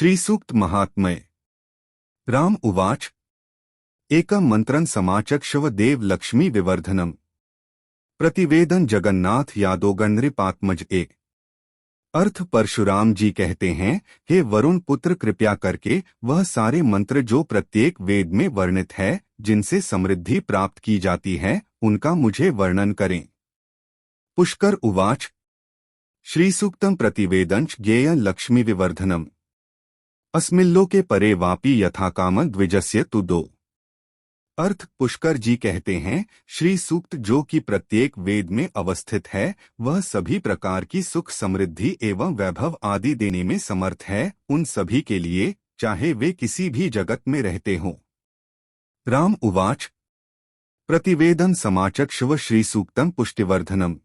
श्रीसूक्त महात्म्य। राम उवाच। एकं मंत्रं समाचक्षव देव लक्ष्मी विवर्धनम्। प्रतिवेदन जगन्नाथ यादोगणृपात्मज एक। अर्थ परशुराम जी कहते हैं, हे वरुण पुत्र, कृपया करके वह सारे मंत्र जो प्रत्येक वेद में वर्णित है, जिनसे समृद्धि प्राप्त की जाती है, उनका मुझे वर्णन करें। पुष्कर उवाच। श्रीसूक्तं प्रतिवेदंच ज्ञेयं लक्ष्मी विवर्धनम्। अस्मिल्लोके परे वापि यथा कामं द्विजस्य तु दो। अर्थ पुष्कर जी कहते हैं, श्री सूक्त जो कि प्रत्येक वेद में अवस्थित है, वह सभी प्रकार की सुख समृद्धि एवं वैभव आदि देने में समर्थ है, उन सभी के लिए, चाहे वे किसी भी जगत में रहते हों। राम उवाच। प्रतिवेदन समाचक्षव श्रीसूक्तं पुष्टिवर्धनम्।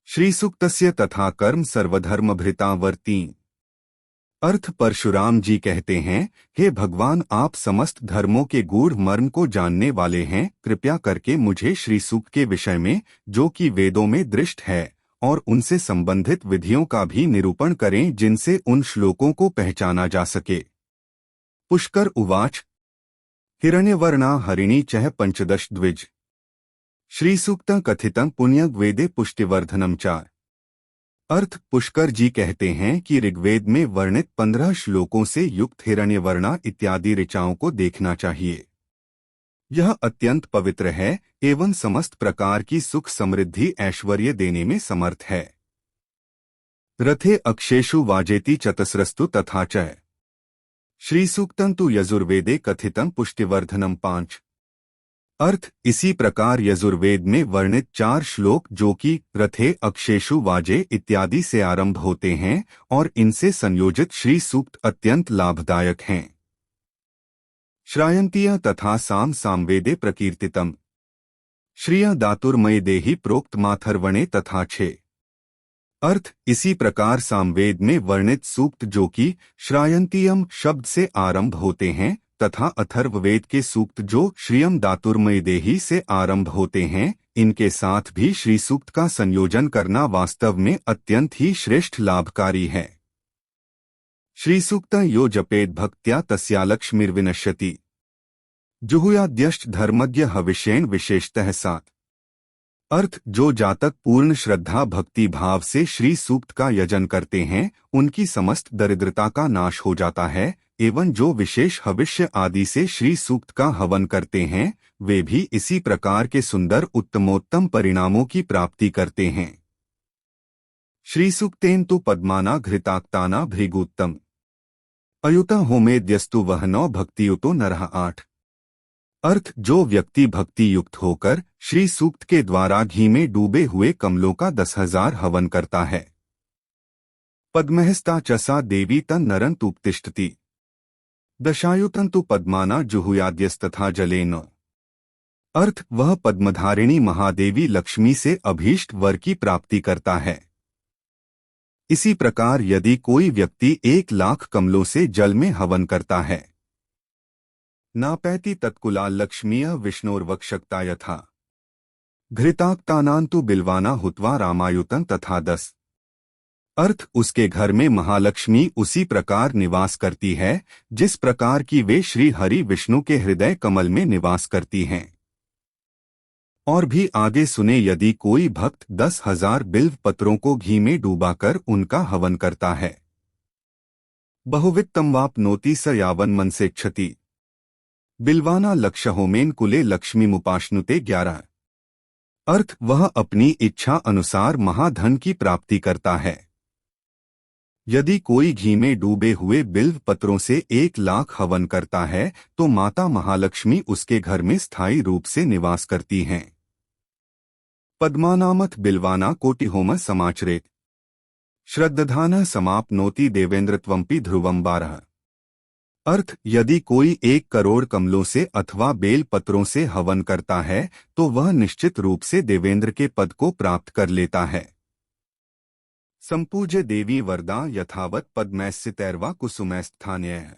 श्रीसूक्तस्य तथा कर्म सर्वधर्मभृतावर्ती। अर्थ परशुराम जी कहते हैं, हे भगवान, आप समस्त धर्मों के गूढ़ मर्म को जानने वाले हैं, कृपया करके मुझे श्री सूक्त के विषय में, जो कि वेदों में दृष्ट है, और उनसे संबंधित विधियों का भी निरूपण करें, जिनसे उन श्लोकों को पहचाना जा सके। पुष्कर उवाच। हिरण्यवर्णा हरिणी चह पंचदश द्विज। श्रीसूक्तं कथितं पुण्यं वेदे पुष्टिवर्धनम् च। अर्थ पुष्कर जी कहते हैं कि ऋग्वेद में वर्णित 15 श्लोकों से युक्त हिरण्यवर्णा इत्यादि ऋचाओं को देखना चाहिए। यह अत्यंत पवित्र है एवं समस्त प्रकार की सुख समृद्धि ऐश्वर्य देने में समर्थ है। रथे अक्षेषु वाजेति चतस्रस्तु तथा च। श्रीसूक्तं तु यजुर्वेदे कथितं पुष्टिवर्धनम् 5। अर्थ इसी प्रकार यजुर्वेद में वर्णित 4 श्लोक जो कि रथे अक्षेषु वाजे इत्यादि से आरंभ होते हैं और इनसे संयोजित श्री सूक्त अत्यंत लाभदायक हैं। श्रायन्तीय तथा सामवेदे प्रकीर्तितम्। श्रिय दातुर्मय देहि प्रोक्त माथर्वणे तथा छे। अर्थ इसी प्रकार सामवेद में वर्णित सूक्त जो कि श्रायन्तीयम शब्द से आरंभ होते हैं तथा अथर्ववेद के सूक्त जो श्रियम दातुर्मय देहि से आरंभ होते हैं, इनके साथ भी श्री सूक्त का संयोजन करना वास्तव में अत्यंत ही श्रेष्ठ लाभकारी है। श्रीसूक्तं यो जपेद भक्त्या तस्या लक्ष्मीर्विनश्यति। जुहुयाद्यश्च धर्मज्ञ हविष्येन विशेषतः सात। अर्थ जो जातक पूर्ण श्रद्धा भक्ति भाव से श्री सूक्त का यजन करते हैं, उनकी समस्त दरिद्रता का नाश हो जाता है, एवं जो विशेष हविष्य आदि से श्री सूक्त का हवन करते हैं, वे भी इसी प्रकार के सुंदर उत्तमोत्तम परिणामों की प्राप्ति करते हैं। श्रीसूक्तेन तु पद्माना घृताक्ताना भृगुत्तम। अयुता होमेद्यस्तु वहनौ भक्तियुतो नरः 8। अर्थ जो व्यक्ति भक्ति युक्त होकर श्री सूक्त के द्वारा घी में डूबे हुए कमलों का 10,000 हवन करता है। पद्महस्ता चसा देवी तन नरन तुपतिष्ठति। दशायुतं तु पद्माना जुहुयाद्यस्तथा जलेन। अर्थ वह पद्मधारिणी महादेवी लक्ष्मी से अभीष्ट वर की प्राप्ति करता है। इसी प्रकार यदि कोई व्यक्ति 1,00,000 कमलों से जल में हवन करता है, नापैति तत्कुला लक्ष्मीय विष्णोर्वक्षक्ता यथा। घृताक्तानां तु बिल्वाना हुत्वा रामायुतं तथा 10। अर्थ उसके घर में महालक्ष्मी उसी प्रकार निवास करती है, जिस प्रकार की वे श्री हरि विष्णु के हृदय कमल में निवास करती हैं। और भी आगे सुने, यदि कोई भक्त 10,000 बिल्व पत्रों को घी में डूबाकर उनका हवन करता है, बहुवित्तम वाप्नोति स यावन मनसेक्षति। बिल्वाना लक्षहोमेन कुले लक्ष्मी मुपाश्नुते 11। अर्थ वह अपनी इच्छा अनुसार महाधन की प्राप्ति करता है। यदि कोई घी में डूबे हुए बिल्व पत्रों से 1,00,000 हवन करता है, तो माता महालक्ष्मी उसके घर में स्थायी रूप से निवास करती हैं। पद्मानामथ बिल्वाना कोटिहोम समाचरेत। श्रद्धानः समाप्नोति देवेंद्रत्वंपि ध्रुवं 12। अर्थ यदि कोई 1 करोड़ कमलों से अथवा बेल पत्रों से हवन करता है, तो वह निश्चित रूप से देवेंद्र के पद को प्राप्त कर लेता है। संपूज्य देवी वरदा यथावत पद्मैस्थितैर्वा कुसुमैस्थान्यः।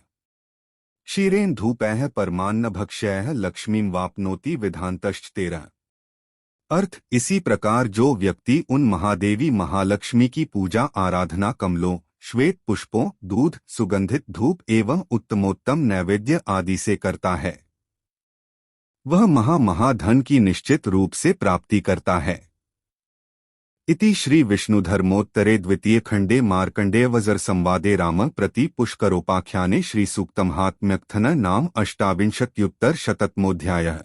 क्षीरेण धूपैः परमान्न भक्ष्यैः लक्ष्मीं वाप्नोति विधान्तश्च 13। अर्थ इसी प्रकार जो व्यक्ति उन महादेवी महालक्ष्मी की पूजा आराधना कमलों, श्वेत पुष्पों, दूध, सुगंधित धूप एवं उत्तमोत्तम नैवेद्य आदि से करता है, वह महाधन की निश्चित रूप से प्राप्ति करता है। इति श्री विष्णुधर्मोत्तरे द्वितीय खंडे मार्कंडेय वज्र संवादे राम प्रति पुष्करोपाख्याने श्री सूक्तमहात्म्यकथन नाम अष्टाविंशत्युत्तर शततमोऽध्यायः।